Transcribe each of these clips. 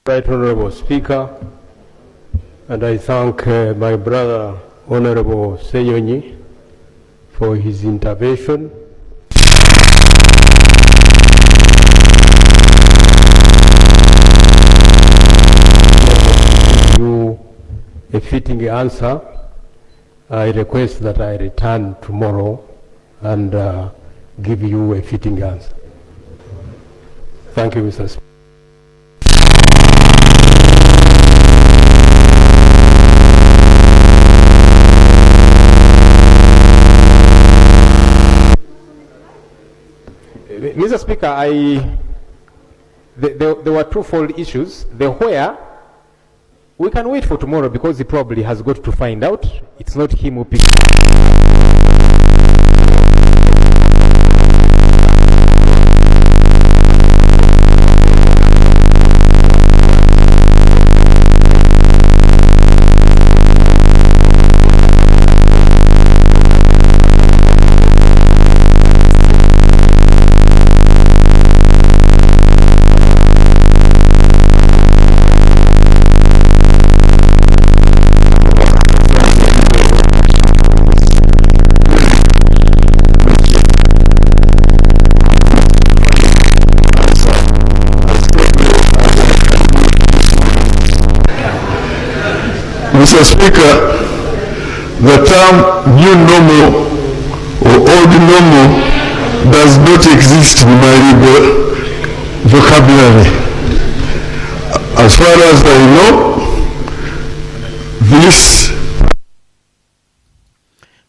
Right Honorable Speaker, and I thank my brother Honorable Senyonyi for his intervention. You a fitting answer. I request that I return tomorrow and give you a fitting answer. Thank you, Mr. Speaker. Mr. Speaker, there were twofold issues. The where, we can wait for tomorrow because he probably has got to find out. It's not him who picked. Mr. Speaker, the term new normal or old normal does not exist in my legal vocabulary. As far as I know, this.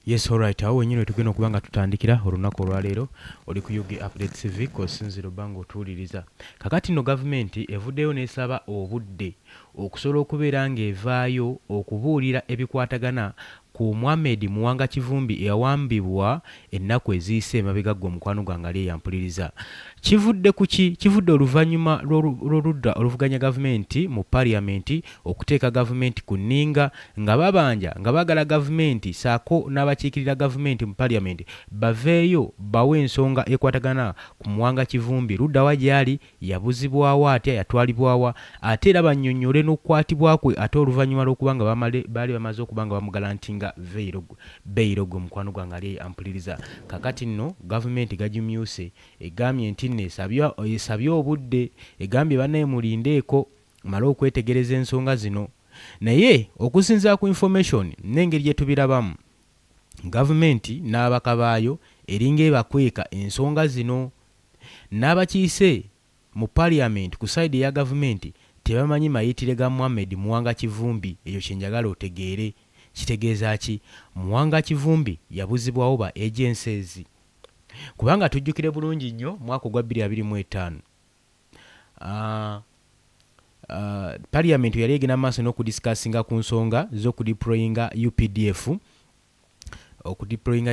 Yes, all right. Awo nyino tugenda okubanga tutandikira olunaku olwaleero oli ku UG Update TV kosinziro bango tuuliriza. Kakati no government evuddeyo n'esaba obudde okusobola okubeera ng'evaayo okubuulira ebikwatagana ku Ebya Muwanga Kivumbi eyawambibwa ennaku eziyise emabega ggwe omukwano gwange ali eyampuliriza. Kivudde kuki? Kivudde oluvannyuma lw'oludda oluvuganya gavumenti mu parliament okuteeka gavumenti ku nninga nga babanja nga bagala gavumenti saako n'abakiikirira gavumenti mu parliament baveeyo bawe ensonga ekwatagana ku Muwanga Kivumbi ludda wa gyali yabuzibwawo atya yatwalibwawa ate era bannyonnyole n'okukwatibwa kwe ate oluvannyuma lw'okuba nga baali bamaze okuba nga bamugalantinga beiro gwe mukwano gwange ali ampuliriza. Kakati nno gavumenti gagimyuse egambye nti esabye obudde egambye bannaye mulindeeko mala okwetegereza ensonga zino naye okusinziira ku information n'engeri gye tubirabamu gavumenti n'ababaka baayo eringa ebakweka ensonga zino n'abakiise mu parliament ku side ya gavumenti tebamanyi mayitire ga Ebya Muwanga Kivumbi. Eyo kyenjagala otegeere kitegeeza ki? Muwanga Kivumbi yabuzibwawo ba agencies kubanga tujjukire bulungi nnyo mwaka gwa 2025 parliament yali egenda maaso n'okudiscussinga ku nsonga z'okudeployinga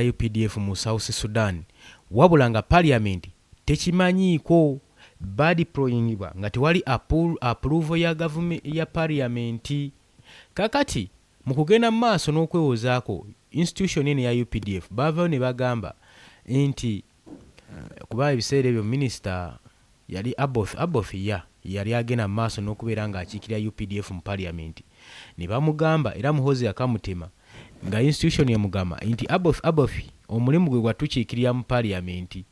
UPDF mu South Sudan, wabula nga parliament tekimanyiiko badeployingibwa nga tewali approval ya government ya parliament. Kakati mu kugenda maaso n'okwewozaako institution eno ya UPDF bavaayo ne bagamba nti kuba ebiseera ebyo minisita yali abofiya yali agenda maaso n'okubeera ng'akiikirira UPDF mu parliament ne bamugamba era muhozi yakamutema nga institution yamugamba nti abofi omulimu gwe gwatukiikirira mu parliament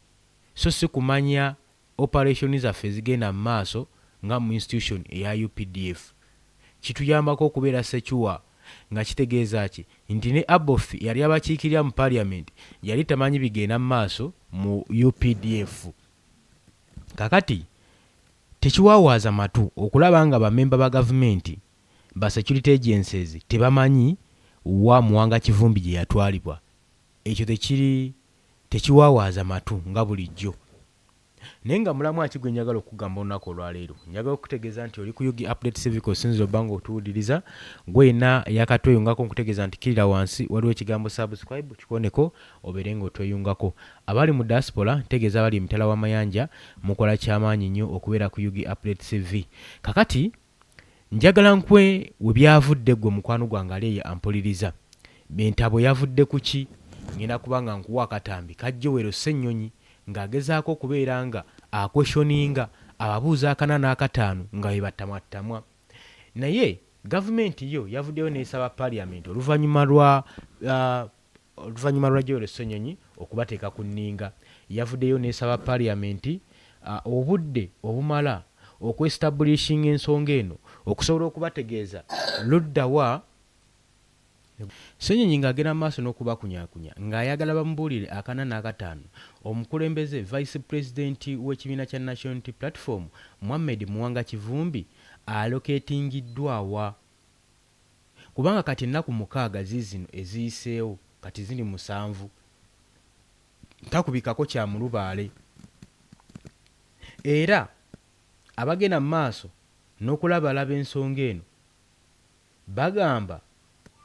so si kumanya operation zaffe zigenda mu maaso nga mu institution eya UPDF. Kituyambako okubeera secuwa nga kitegeeza ki nti ne abofi yali abakiikirira mu parliament yali tamanyi bigenda mu maaso mu UPDF. Kakati tekiwawaaza matu okulaba nga bamemba ba gavumenti ba security agencies tebamanyi wa Muwanga Kivumbi gye yatwalibwa. Ekyo tekiwawaaza matu nga bulijjo. Naye nga mulamu akigwe njagala okugamba olunaku olwaleero njagala okutegeeza nti oli ku UG Update TV kosinziro bango otuwuliriza gwena yakatweyungako nkutegeeza nti kirira wansi waliwo ekigambo subscribe kikoneko obeere ng'otweyungako. Abali mu diaspora ntegeeza abali emitala w'amayanja mukola kyamaanyi nnyo okubeera ku UG Update TV. Kakati njagala nkwe we byavudde ggwe mukwano gwange ali ampuliriza entabo yavudde ku ki? Ngenda kubanga nkuwa akatambi kajjowero Ssennyonyi ng'agezaako okubeera nga akweshoninga ababuuza 4 n'akataano nga bwe batamwattamwa. Naye gavumenti yo yavuddeyo n'esaba paliamenti oluvannyuma lwa Joel Ssenyonyi okubateeka ku nninga. Yavuddeyo n'esaba paliamenti obudde obumala okwestablishinga ensonga eno okusobola okubategeeza luddawa. Ssenyonyi ng'agenda maaso n'okubakunyakunya ng'ayagala bamubuulire 4 n'akataano omukulembeze vice president w'ekibiina kya National Unity Platform Ebya Muwanga Kivumbi aloketingiddwawa, kubanga kati ennaku 6 ziizino eziyiseewo kati ziri 7 takubikako kya mulubaale. Era abagenda mu maaso n'okulabalaba ensonga eno bagamba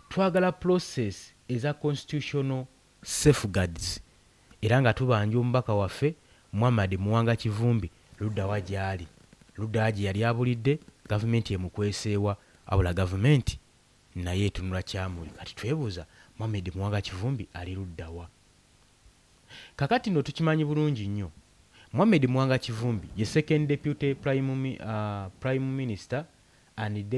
twagala process eza constitutional safeguards, era nga tubanja omubaka waffe Ebya Muwanga Kivumbi luddawa gy'ali, luddawa gye yali abulidde gavumenti emukweseewa, abula gavumenti naye etunula kyamuli. Kati twebuuza Ebya Muwanga Kivumbi ali luddawa? Kakati nno tukimanyi bulungi nnyo Ebya Muwanga Kivumbi ye second deputy prime minister and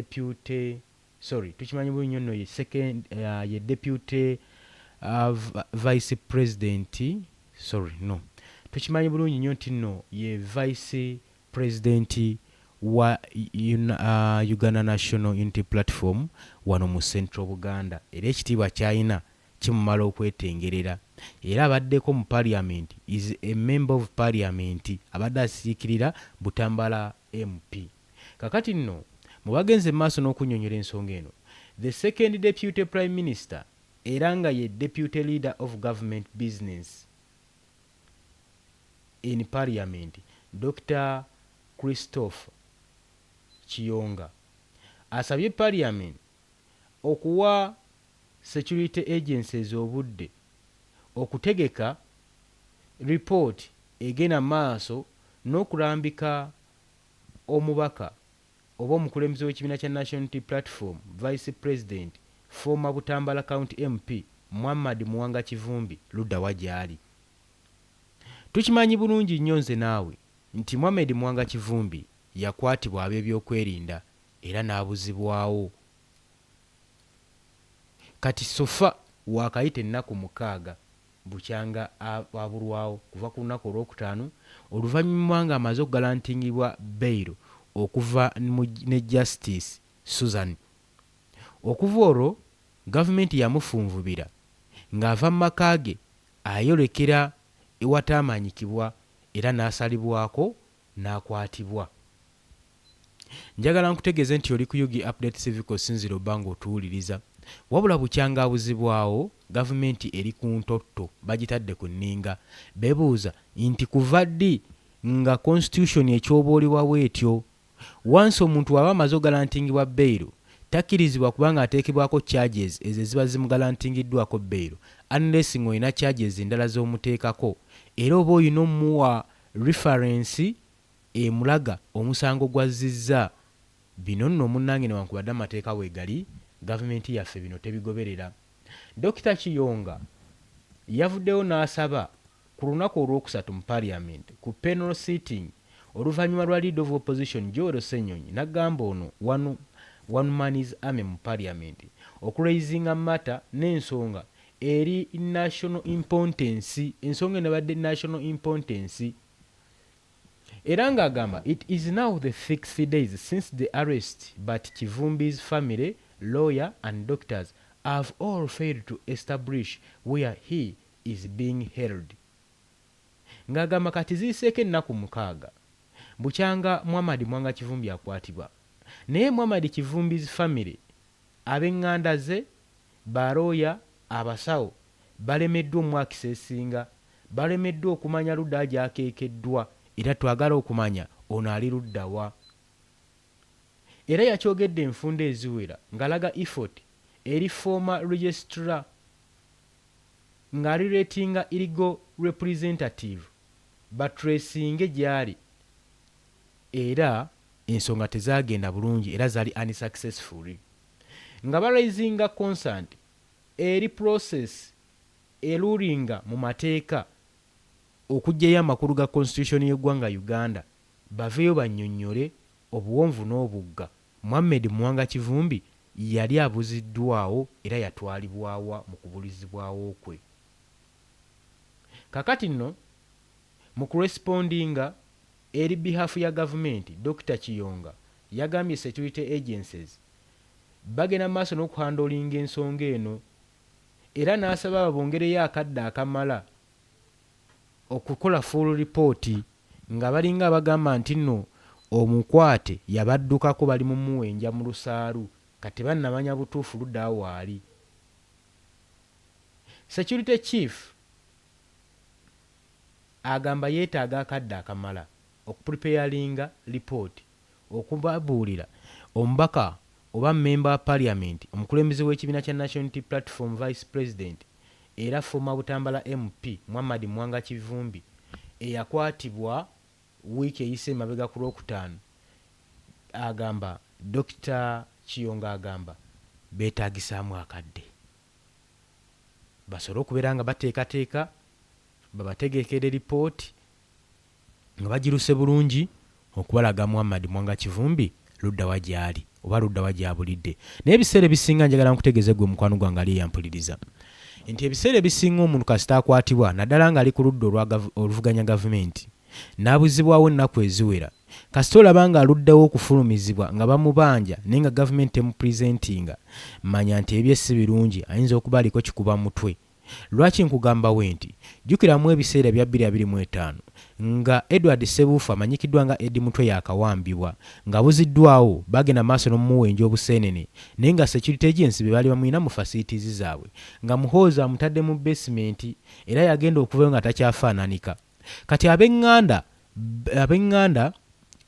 tukimanyi bulungi nnyo ye second ye deputy vice president tukimanyi bulungi nnyo nti nno ye vice president wa Uganda National Unity Platform wano mu Central Buganda, era ekitiibwa ky'alina kimumala okwetengerera, era abaddeko mu parliament, is a member of parliament, abadde asiikirira Butambala MP. Kakati nno mu bagenze maaso n'okunnyonnyola ensonga eno, the second deputy prime minister era nga ye deputy leader of government business in parliament, Dr. Christopher Kiyonga asabye parliament okuwa security agencies obudde okutegeka report egenda maaso n'okulambika omubaka oba omukulembeze w'ekibiina kya National Unity Platform vice president former Butambala County MP Ebya Muwanga Kivumbi luddawa gy'ali. Tukimanyi bulungi nnyo nze naawe nti Ebya Muwanga Kivumbi yakwatibwa ab'ebyokwerinda era n'abuzibwawo. Kati sofa wakayita ennaku 6 bukyanga abulwawo kuva ku lunaku olwokutaano oluvannyuma nga amaze okugalantingibwa bail okuva ne Justice Susan. Okuva olwo gavumenti yamufunvubira ng'ava mu maka ge ayolekera ewataamanyikibwa era n'asalibwako n'akwatibwa. Njagala nkutegeeze nti oli ku Yugi Update Civic Osinziro banga otuwuliriza, wabula bukyanga abuzibwawo gavumenti eri ku ntotto bagitadde ku nninga. Bebuuza nti kuva ddi nga constitution ekyoboolebwa bwetyo, wansi omuntu waba amaze ogalantingibwa bail takkirizibwa kubanga ateekebwako charges ezo ziba zimugalantingiddwako bail unless ng'olina charges endala z'omuteekako era oba olina omuwa reference emulaga omusango gwazizza. Bino nno munnange newankubadde amateeka weegali gavumenti yaffe bino tebigoberera. Dr. Kiyonga yavuddeyo n'asaba ku lunaku olwokusatu mu parliament ku panel sitting oluvannyuma lwa leader of opposition Joel Ssenyonyi n'agamba ono one man is army mu parliament okuraisinga matter n'ensonga eri national importance, ensonga enabadde national importance. Era ng'agamba it is now the 6 days since the arrest but Kivumbi's family, lawyer and doctors have all failed to establish where he is being held. Ng'agamba kati ziiseeko ennaku 6 bukyanga Ebya Muwanga Kivumbi akwatibwa, naye Ebya Kivumbi's family, ab'eŋŋanda ze, balooya, abasawo balemeddwa omwakiseesinga, balemeddwa okumanya ludda gy'akeekeddwa era twagala okumanya ono ali luddawa. Era yakyogedde enfunda eziwera ng'alaga effort eri former registrar ng'alireetinga illegal representative batresinge gy'ali, era ensonga tezaagenda bulungi era zaali unsuccessful, nga baraisinga concern eri process erulinga mu mateeka okuggyayo amakulu ga constitution y'eggwanga Uganda baveeyo bannyonnyole obuwonvu n'obugga Muhammad Muwanga Kivumbi yali abuziddwawo era yatwalibwawa mu kubulizibwawo kwe. Kakati nno mu kurespondinga eri bihafu ya gavumenti, Dr. Kiyonga yagambye security agencies bagenda maaso n'okuhandolinga ensonga eno era n'asaba babongereyo akadde akamala okukola full report nga balinga bagamba nti nno omukwate yabaddukako bali mu muwenja mu lusaalu kati bannamanya butuufu ludda waali. Security chief agamba yeetaaga akadde akamala okupreparinga report okubabuulira omubaka oba member wa parliament omukulembeze w'ekibiina kya National Unity Platform vice president era former Butambala MP Muhammad Muwanga Kivumbi eyakwatibwa wiiki eyise mabega ku Lwokutaano. Agamba Dr. Kiyonga agamba beetaagisaamu akadde basobole okubeera nga bateekateeka babategekere ripooti nga bagiruse bulungi okubalaga Muhammad Muwanga Kivumbi ludda wa gyali oba ludda wa gyabulidde. Naye ebiseera ebisinga njagala nkutegeeze gwe mukwano gwange ali yampuliriza nti ebiseera ebisinga omuntu kasita akwatibwa naddala ng'ali ku ludda oluvuganya gavumenti n'abuzibwawo ennaku eziwera kasita olaba nga aluddewo okufulumizibwa nga bamubanja naye nga gavumenti emupresentinga manya nti ebye si birungi ayinza okuba aliko kikuba mutwe. Lwaki nkugamba nti jjukiramu ebiseera bya 2025 nga Edward Ssebuufu amanyikiddwa nga Eddie Mutwe yakawambibwa nga buziddwawo bagenda maaso n'omuwenja obuseenene naye nga security agency be baali bamulina mu facilities zaabwe nga muhoozi amutadde mu basement era yagenda okuvayo nga takyafaananika. Kati ab'eŋŋanda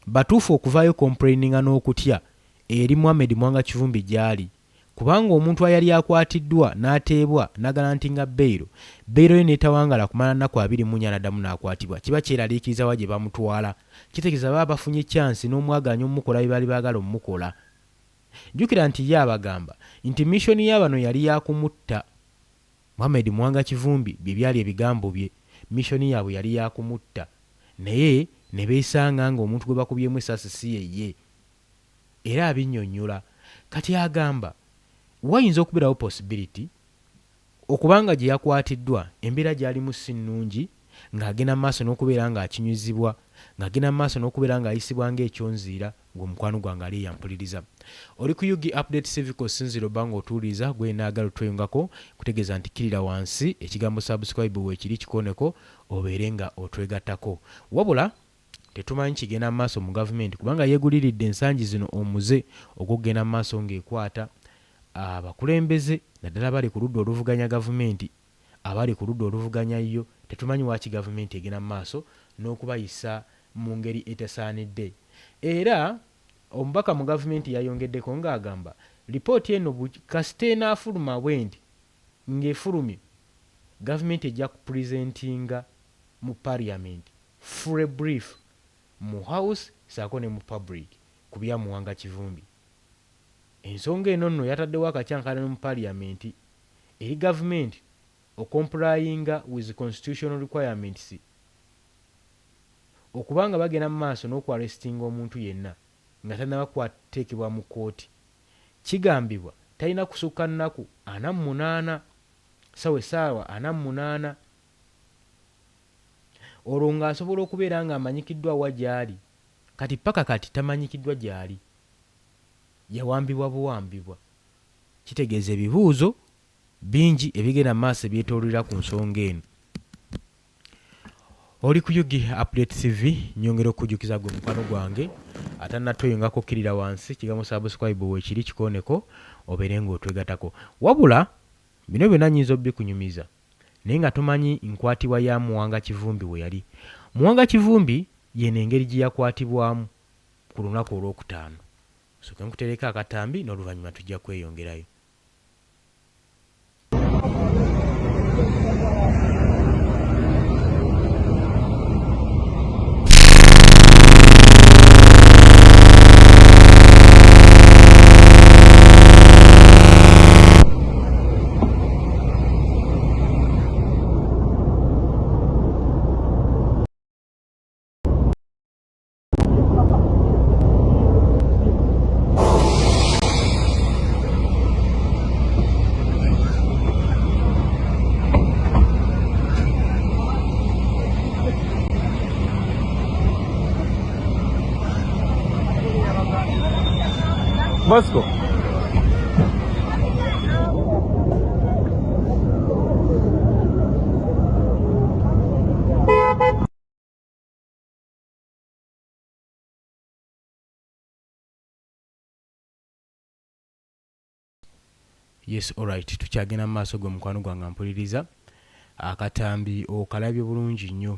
batuufu okuvaayo complaininga n'okutya eri Muhammad Muwanga Kivumbi gyali kubanga omuntu ayali akwatiddwa n'ateebwa n'agalantinga beyiro ye neetawangala kumala nnaku 24 n'addamu n'akwatibwa kiba kyeraliikiriza wa gye bamutwala kitegeeza baba bafunye chansi n'omwaganya omukola bye baali baagala omukola. Jjukira nti ye abagamba nti missoni y'abano yali yakumutta Muhammad Muwanga Kivumbi bye byali ebigambo bye missoni yaabwe yali yakumutta naye ne beesanga nga omuntu gwe bakubyemu essasi si ye era abinnyonnyola. Kati agamba wayinza okubeerawo possibility okubanga gye yakwatiddwa embeera gy'alimu si nnungi ng'agenda maaso n'okubeera ng'akinyuzibwa ng'agenda maaso n'okubeera ng'ayisibwa ng'ekyonziira ng'omukwano gwange ali yampuliriza. Oli ku Yugi Update Civic Sinziro banga otuuliza gwe naagala otweyungako kutegeeza nti kirira wansi ekigambo subscribe weekiri kikoneko obeere nga otwegattako. Wabula tetumanyi kigenda maaso mu gavumenti kubanga yeeguliridde ensangi zino omuze ogugenda maaso ng'ekwata abakulembeze naddala bali ku ludda oluvuganya gavumenti abali ku ludda oluvuganya yo tetumanyi waaki gavumenti egenda maaso n'okubayisa mu ngeri etasaanidde. Era omubaka mu gavumenti yayongeddeko ng'agamba lipooti eno kasita enaafuluma bwendi ng'efulumye gavumenti ejja kupresentinga mu parliament full brief mu house saako ne mu public ku bya Muwanga Kivumbi. Ensonga eno nno yataddewo akacyankana mu parliament eri gavumenti ocomplyinga with constitutional requirements okubanga bagenda mu maaso n'okwaresitinga omuntu yenna nga tannaba kwateekebwa mu kooti. Kigambibwa talina kusukka nnaku 48 essaawa 48 olwo ng'asobola okubeera ng'amanyikiddwa wa gy'ali kati paka kati tamanyikiddwa gy'ali yawambibwa buwambibwa. Kitegeeza ebibuuzo bingi ebigenda maaso ebyetoolera ku nsonga eno. Oli ku Yugi Update TV nyongera okujjukiza gwe mukwano gwange atannatweyongako kirira wansi kigambo subscribe weekiri kikoneko obeere ng'otwegattako. Wabula bino byonna nnyinza obikunyumiza naye nga tomanyi nkwatibwa ya Muwanga Kivumbi we yali. Muwanga Kivumbi yeno engeri gye yakwatibwamu ku lunaku olwokutaano. Sooke nkutereka akatambi n'oluvannyuma tujja kweyongerayo. Bosco. Yes, alright, tukyagenda mu maaso gwe mukwano gwange mpuliriza akatambi okalabye bulungi nnyo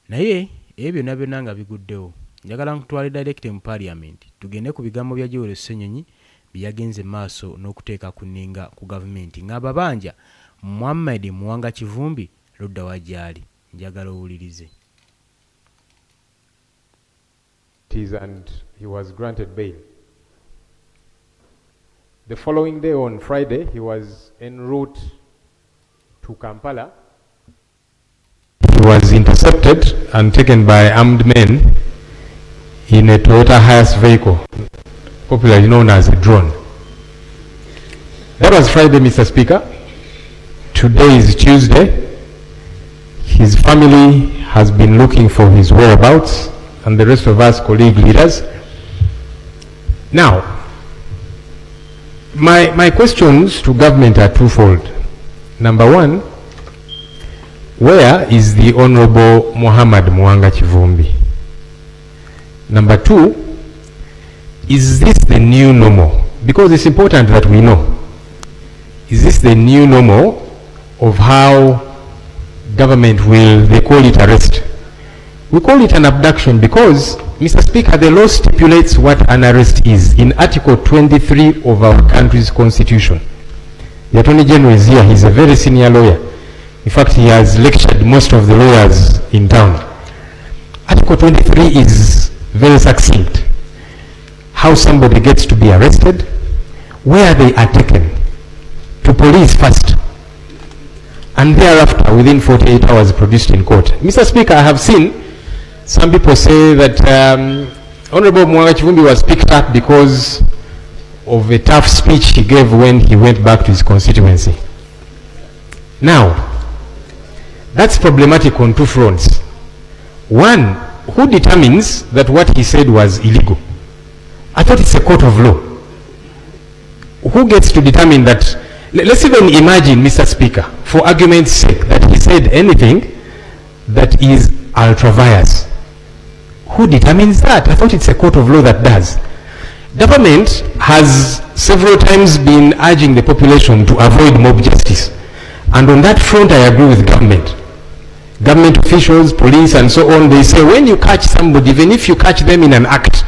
naye ebyo byonna byonna nga biguddewo njagala nkutwale direct mu parliament tugende ku bigambo bya Joel Ssenyonyi byagenze maaso n'okuteeka ku nninga ku gavumenti ng'ababanja Muhammad Muwanga Kivumbi ludda wajjali njagala owulirize. And he was granted bail. The following day, on Friday, he was en route to Kampala. He was intercepted and taken by armed men in a Toyota Hiace vehicle, popularly known as a drone. That was Friday, Mr. Speaker. Today is Tuesday. His family has been looking for his whereabouts, and the rest of us colleague leaders. Now, my questions to government are twofold. Number one, where is the Honorable Muhammad Muwanga Kivumbi? Number two, is this the new normal? Because it's important that we know. Is this the new normal of how government will, they call it arrest? We call it an abduction because, Mr. Speaker, the law stipulates what an arrest is in Article 23 of our country's constitution. The Attorney General is here. He's a very senior lawyer. In fact, he has lectured most of the lawyers in town. Article 23 is very succinct. How somebody gets to be arrested, where they are taken, to police first, and thereafter, within 48 hours, produced in court. Mr. Speaker, I have seen some people say that Honorable Muwanga Kivumbi was picked up because of a tough speech he gave when he went back to his constituency. Now, that's problematic on two fronts. One, who determines that what he said was illegal? I thought it's a court of law. Who gets to determine that? Let's even imagine, Mr. Speaker, for argument's sake, that he said anything that is ultra-vires. Who determines that? I thought it's a court of law that does. Government has several times been urging the population to avoid mob justice. And on that front, I agree with government. Government officials, police, and so on, they say when you catch somebody, even if you catch them in an act,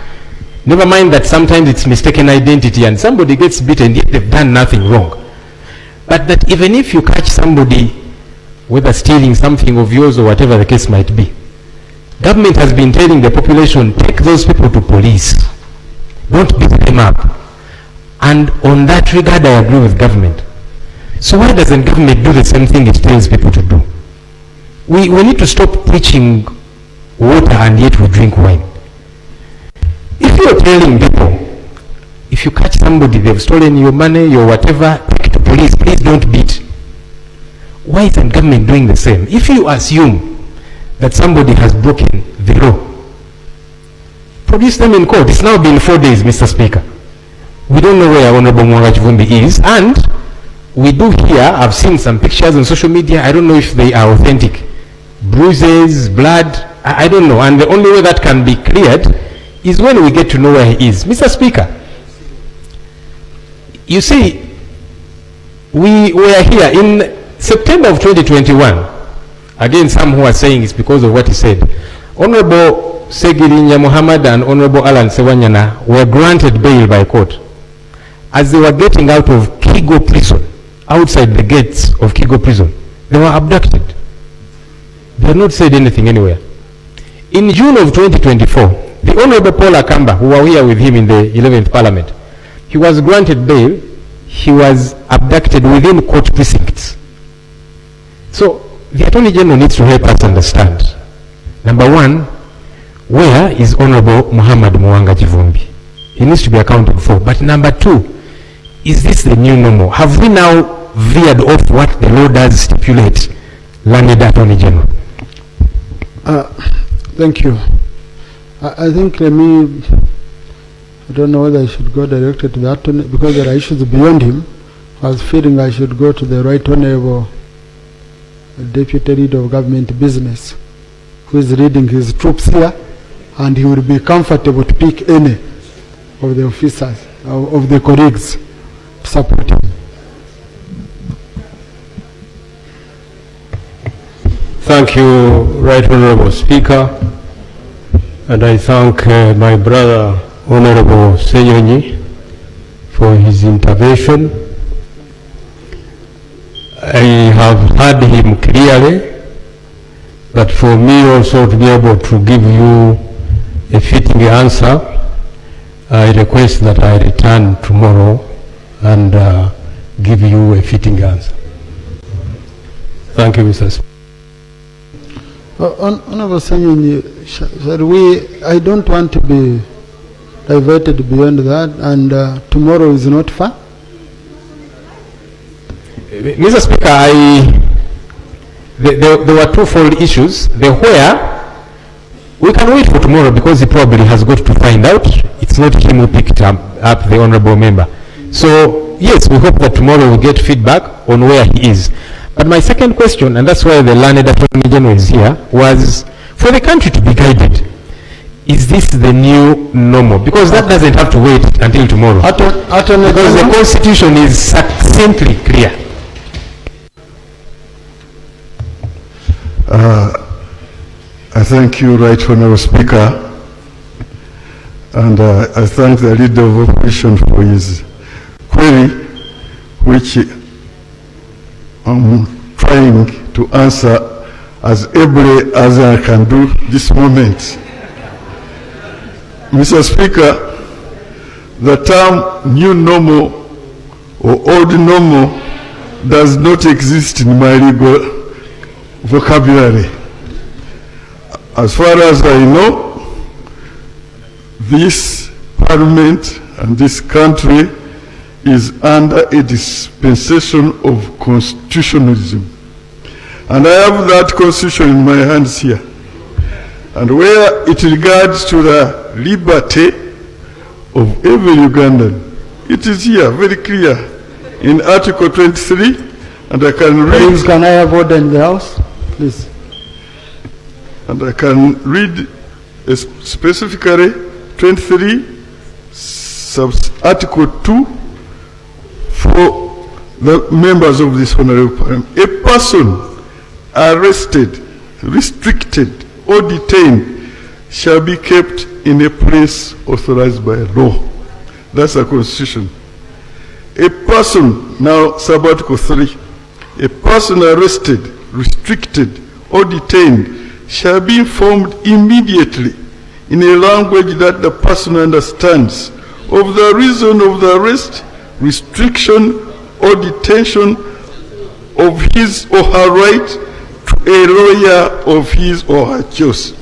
never mind that sometimes it's mistaken identity and somebody gets beaten, yet they've done nothing wrong. But that even if you catch somebody, whether stealing something of yours or whatever the case might be, government has been telling the population, take those people to police. Don't beat them up. And on that regard, I agree with government. So why doesn't government do the same thing it tells people to do? We need to stop preaching water and yet we drink wine. If you're telling people, if you catch somebody, they've stolen your money, your whatever, take it to police, please don't beat. Why isn't government doing the same? If you assume that somebody has broken the law, produce them in court. It's now been 4 days, Mr. Speaker. We don't know where Honorable Muwanga Kivumbi is, and we do hear, I've seen some pictures on social media, I don't know if they are authentic. Bruises, blood, I don't know. And the only way that can be cleared is when we get to know where he is. Mr. Speaker, you see, we were here in September of 2021. Again, some who are saying it's because of what he said. Honorable Segirinya Muhammad and Honorable Alan Sewanyana were granted bail by court. As they were getting out of Kigo prison, outside the gates of Kigo prison, they were abducted. They had not said anything anywhere. In June of 2024, the Honorable Paul Akamba, who were here with him in the 11th Parliament, he was granted bail. He was abducted within court precincts. So the Attorney General needs to help us understand. Number one, where is Honorable Muhammad Muwanga Kivumbi? He needs to be accounted for. But number two, is this the new normal? Have we now veered off what the law does stipulate? Landed Attorney General. Thank you. I think let me I don't know whether I should go directly to the attorney, because there are issues beyond him. I was feeling I should go to the Right Honorable Deputy Leader of Government Business, who is leading his troops here, and he will be comfortable to pick any of the officers, of the colleagues, to support him. Thank you, Right Honorable Speaker, and I thank my brother, Honorable Senyonyi, for his intervention. I have heard him clearly, but for me also to be able to give you a fitting answer, I request that I return tomorrow and give you a fitting answer. Thank you, Mr. Speaker. Honorable Senyonyi, shall we, I don't want to be diverted beyond that, and tomorrow is not far. Mr. Speaker, there were twofold issues. The where, we can wait for tomorrow because he probably has got to find out. It's not him who picked up the honorable member. So, yes, we hope that tomorrow we'll get feedback on where he is. But my second question, and that's why the learned Attorney General is here, was for the country to be guided. Is this the new normal? Because that doesn't have to wait until tomorrow. Because the Constitution is succinctly clear. I thank you, Right Honourable Speaker, and I thank the Leader of Opposition for his query, which I'm trying to answer as ably as I can do this moment. Mr. Speaker, the term new normal or old normal does not exist in my legal vocabulary. As far as I know, this parliament and this country is under a dispensation of constitutionalism. And I have that constitution in my hands here. And where it regards to the liberty of every Ugandan, it is here very clear in Article 23, and I can read. Please, can I have order in the House? Please. And I can read specifically 23, Article 2, for the members of this honorable parliament. A person arrested, restricted, or detained shall be kept in a place authorized by law. That's a constitution. A person, now sub-article 3, a person arrested, restricted, or detained shall be informed immediately in a language that the person understands of the reason of the arrest, restriction, or detention, of his or her right to a lawyer of his or her choice.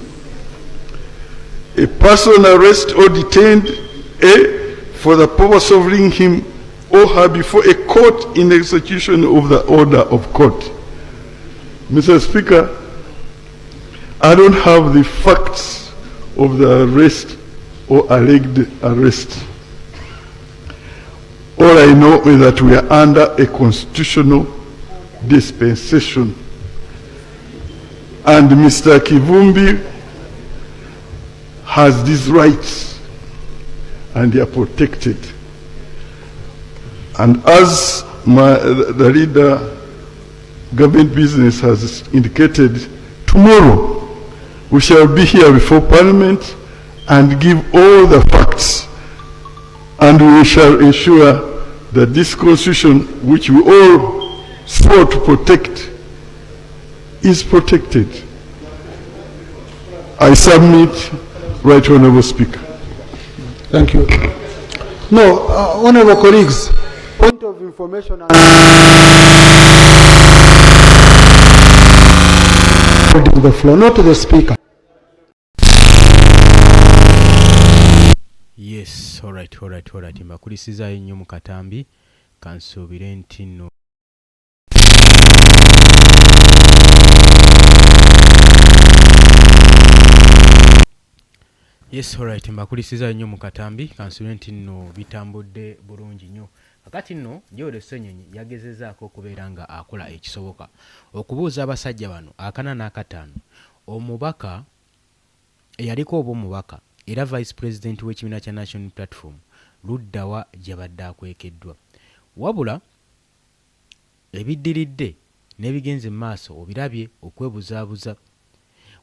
A person arrested or detained, for the purpose of bringing him or her before a court in execution of the order of court. Mr. Speaker, I don't have the facts of the arrest or alleged arrest. All I know is that we are under a constitutional dispensation. And Mr. Kivumbi has these rights, and they are protected. And as the leader government business has indicated, tomorrow we shall be here before Parliament and give all the facts, and we shall ensure that this constitution, which we all swore to protect, is protected. I submit, Right Honourable Speaker. Thank you. No, honourable colleagues, point of information and the floor, not to the Speaker. Yes, all right. Mbakulisiza nnyo mu katambi kansuubire nti nno Yes, alright, mbakulisiza nnyo mu katambi kansulenti nno bitambudde bulungi nnyo. Kakati nno Joel Ssenyonyi yagezezaako okubeera nga akola ekisoboka okubuuza abasajja bano akana n'akataano omubaka eyaliko oba omubaka era vice president w'ekibiina kya National Platform luddawa gy'abadde akwekeddwa. Wabula ebiddiridde n'ebigenze mu maaso obirabye okwebuzaabuza.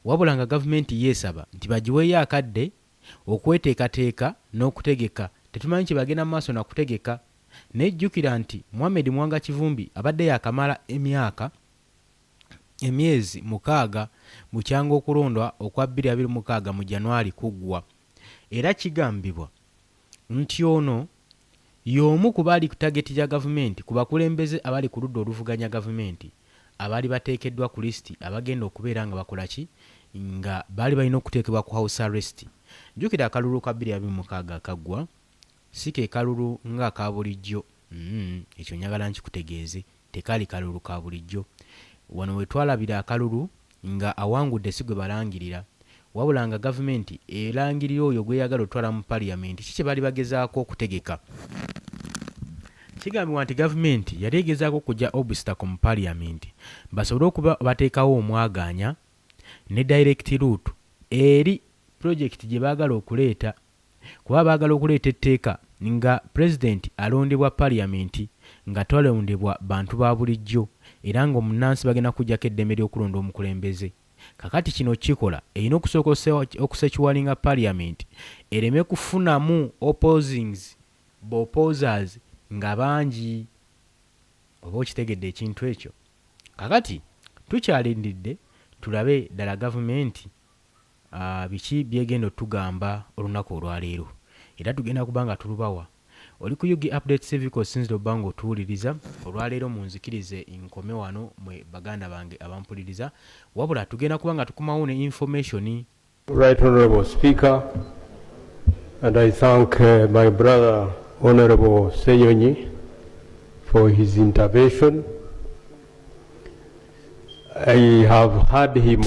Wabula nga gavumenti yeesaba nti bagiweeyo akadde okweteekateeka n'okutegeka. Tetumanyi kye bagenda mu maaso na kutegeka. Nejjukira nti Ebya Muwanga Kivumbi abadde yakamala emyezi 6 mu kyangu okulondwa okwa 2026 mu January kuggwa. Era kigambibwa nti ono y'omu ku baali ku tageti ya gavumenti ku bakulembeze abali ku ludda oluvuganya gavumenti abaali bateekeddwa ku lisiti abagenda okubeera nga bakola ki nga baali balina okuteekebwa ku house arrest. Jjukira akalulu ka 2026 akaggwa si ke kalulu ng'aka bulijjo. Ekyo njagala nkikutegeeze tekaali kalulu ka bulijjo. Wano we twalabira akalulu nga awangudde si gwe balangirira wabula nga gavumenti erangirira oyo gweyagala otwala mu parliament kiki baali bagezaako okutegeka. Kigambibwa nti gavumenti yali egezaako okujja obstacle mu parliament basobole okuba bateekawo omwaganya ne direct route eri project gye baagala okuleeta kuba baagala okuleeta etteeka nga president alondebwa parliament nga talondebwa bantu ba bulijjo era ng'omunnansi bagenda kujjako eddembe ly'okulonda omukulembeze. Kakati kino kikola erina okusooka okusekiwalinga parliament ereme kufunamu opposers nga bangi. Oba okitegedde ekintu ekyo. Kakati tukyalindidde tulabe ddala gavumenti biki byegenda otugamba olunaku olwaleero era tugenda kubanga tulubawa. Oli ku Yugi Update Civic osinzira obbanga otuwuliriza olwaleero munzikirize nkome wano mwe baganda bange abampuliriza wabula tugenda kubanga tukumawo ne information. Right Honorable Speaker, and I thank my brother Honorable Ssenyonyi for his intervention. I have heard him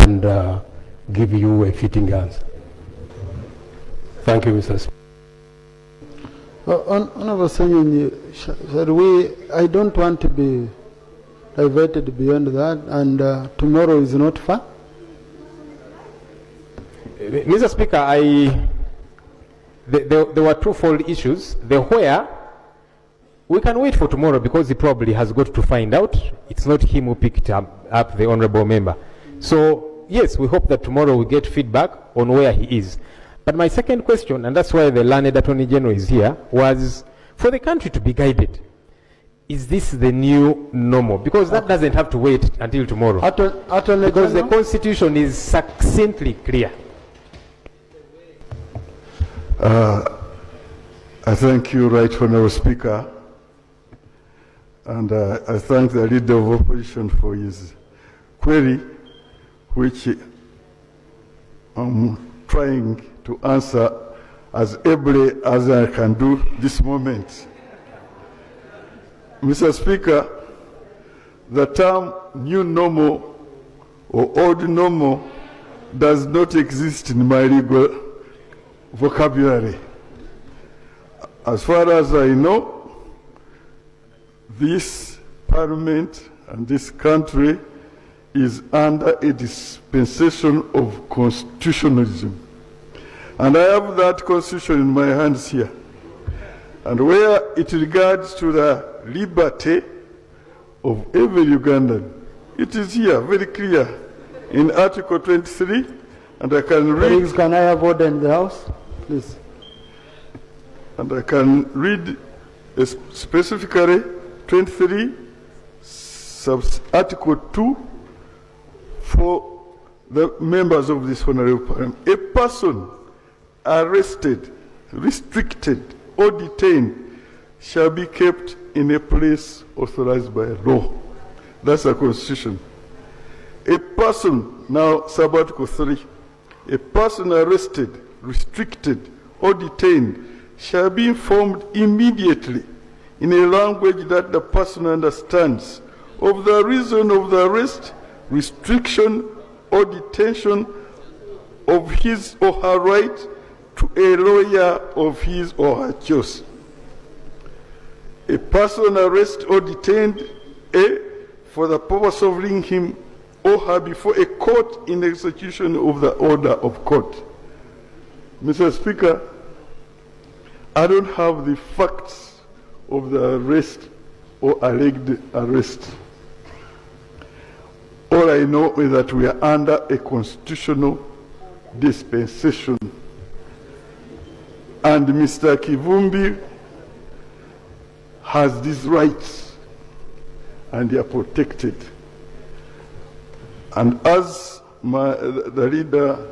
and give you a fitting answer. Thank you, Mr. Speaker. Honorable Ssenyonyi, I don't want to be diverted beyond that, and tomorrow is not far. Mr. Speaker, there were twofold issues. The where, we can wait for tomorrow because he probably has got to find out. It's not him who picked up the honorable member. So, yes, we hope that tomorrow we get feedback on where he is. But my second question, and that's why the learned Attorney General is here, was for the country to be guided. Is this the new normal? Because that doesn't have to wait until tomorrow. Because the Constitution is succinctly clear. I thank you, Right Honourable Speaker, and I thank the Leader of Opposition for his query, which I'm trying to answer as ably as I can do this moment. Mr. Speaker, the term new normal or old normal does not exist in my legal vocabulary. As far as I know, this parliament and this country is under a dispensation of constitutionalism. And I have that constitution in my hands here. And where it regards to the liberty of every Ugandan, it is here, very clear, in Article 23, and I can read... Please, can I have order in the House? Please. And I can read specifically 23, Article 2, for the members of this honorable parliament. A person arrested, restricted, or detained shall be kept in a place authorized by law. That's the Constitution. A person, now sub-article 3, a person arrested, restricted, or detained shall be informed immediately in a language that the person understands, of the reason of the arrest, restriction, or detention of his or her right to a lawyer of his or her choice. A person arrested or detained, A, for the purpose of bringing him or her before a court in execution of the order of court. Mr. Speaker, I don't have the facts of the arrest or alleged arrest. All I know is that we are under a constitutional dispensation. And Mr. Kivumbi has these rights, and they are protected. And as the leader,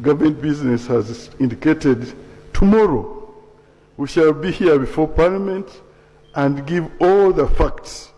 government business has indicated, tomorrow we shall be here before Parliament and give all the facts